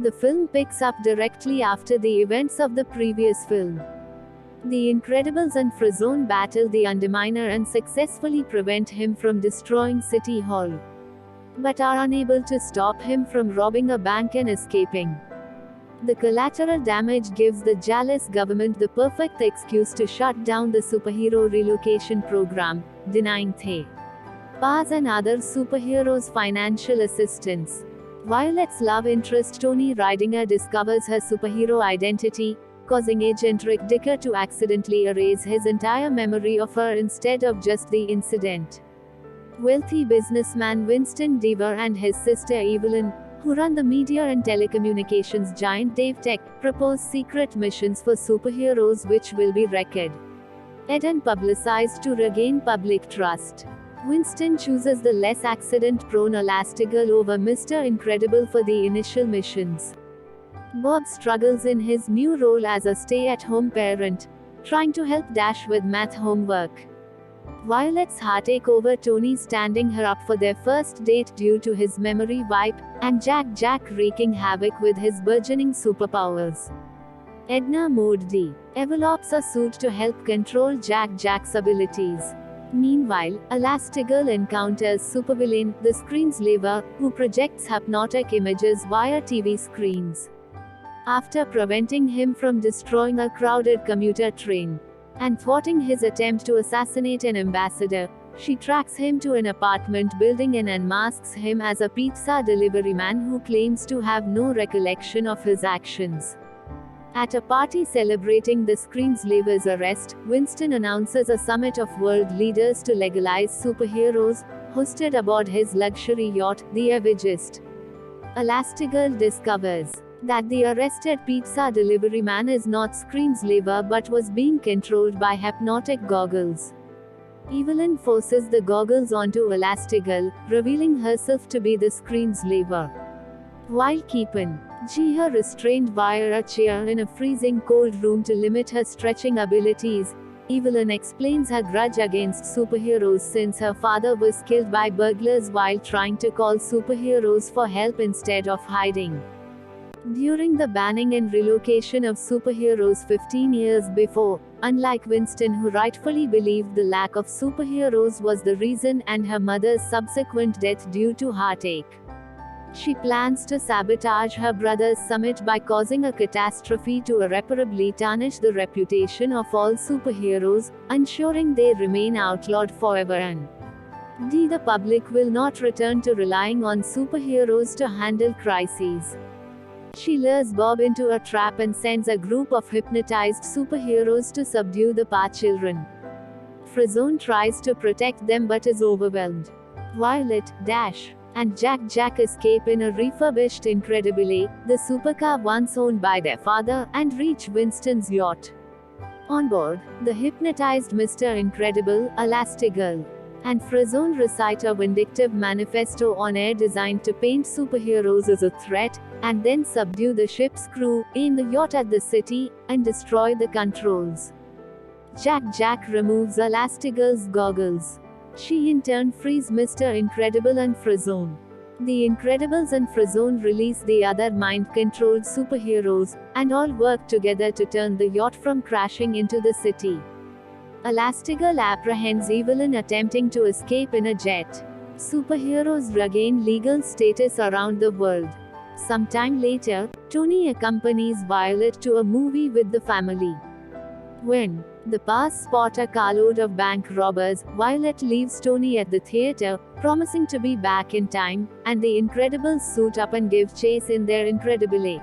The film picks up directly after the events of the previous film. The Incredibles and Frozone battle the Underminer and successfully prevent him from destroying City Hall, but are unable to stop him from robbing a bank and escaping. The collateral damage gives the jealous government the perfect excuse to shut down the superhero relocation program, denying the Paz and other superheroes financial assistance. Violet's love interest Tony Ridinger discovers her superhero identity, causing Agent Rick Dicker to accidentally erase his entire memory of her instead of just the incident. Wealthy businessman Winston Deaver and his sister Evelyn, who run the media and telecommunications giant Dave Tech, propose secret missions for superheroes which will be wrecked and publicized to regain public trust. Winston chooses the less accident-prone Elastigirl over Mr. Incredible for the initial missions. Bob struggles in his new role as a stay-at-home parent, trying to help Dash with math homework. Violet's heartache over Tony standing her up for their first date due to his memory wipe, and Jack wreaking havoc with his burgeoning superpowers. Edna Mode develops a suit to help control Jack's abilities. Meanwhile, Elastigirl encounters supervillain, the Screenslaver, who projects hypnotic images via TV screens. After preventing him from destroying a crowded commuter train and thwarting his attempt to assassinate an ambassador, she tracks him to an apartment building and unmasks him as a pizza delivery man who claims to have no recollection of his actions. At a party celebrating the Screenslaver's arrest, Winston announces a summit of world leaders to legalize superheroes, hosted aboard his luxury yacht, the Avengist. Elastigirl discovers that the arrested pizza delivery man is not Screenslaver but was being controlled by hypnotic goggles. Evelyn forces the goggles onto Elastigirl, revealing herself to be the Screenslaver. While keeping her restrained via a chair in a freezing cold room to limit her stretching abilities, Evelyn explains her grudge against superheroes since her father was killed by burglars while trying to call superheroes for help instead of hiding. During the banning and relocation of superheroes 15 years before, unlike Winston who rightfully believed the lack of superheroes was the reason and her mother's subsequent death due to heartache, she plans to sabotage her brother's summit by causing a catastrophe to irreparably tarnish the reputation of all superheroes, ensuring they remain outlawed forever and the public will not return to relying on superheroes to handle crises. She lures Bob into a trap and sends a group of hypnotized superheroes to subdue the Pa children. Frozone tries to protect them but is overwhelmed. Violet, Dash, and Jack escape in a refurbished Incredibile, the supercar once owned by their father, and reach Winston's yacht. On board, the hypnotized Mr. Incredible, Elastigirl, and Frozone recite a vindictive manifesto on air designed to paint superheroes as a threat, and then subdue the ship's crew, aim the yacht at the city, and destroy the controls. Jack removes Elastigirl's goggles. She in turn frees Mr. Incredible and Frozone. The Incredibles and Frozone release the other mind-controlled superheroes, and all work together to turn the yacht from crashing into the city. Elastigirl apprehends Evelyn attempting to escape in a jet. Superheroes regain legal status around the world. Sometime later, Tony accompanies Violet to a movie with the family. When the Paz spot a carload of bank robbers, Violet leaves Tony at the theater, promising to be back in time, and the Incredibles suit up and give chase in their Incredibile.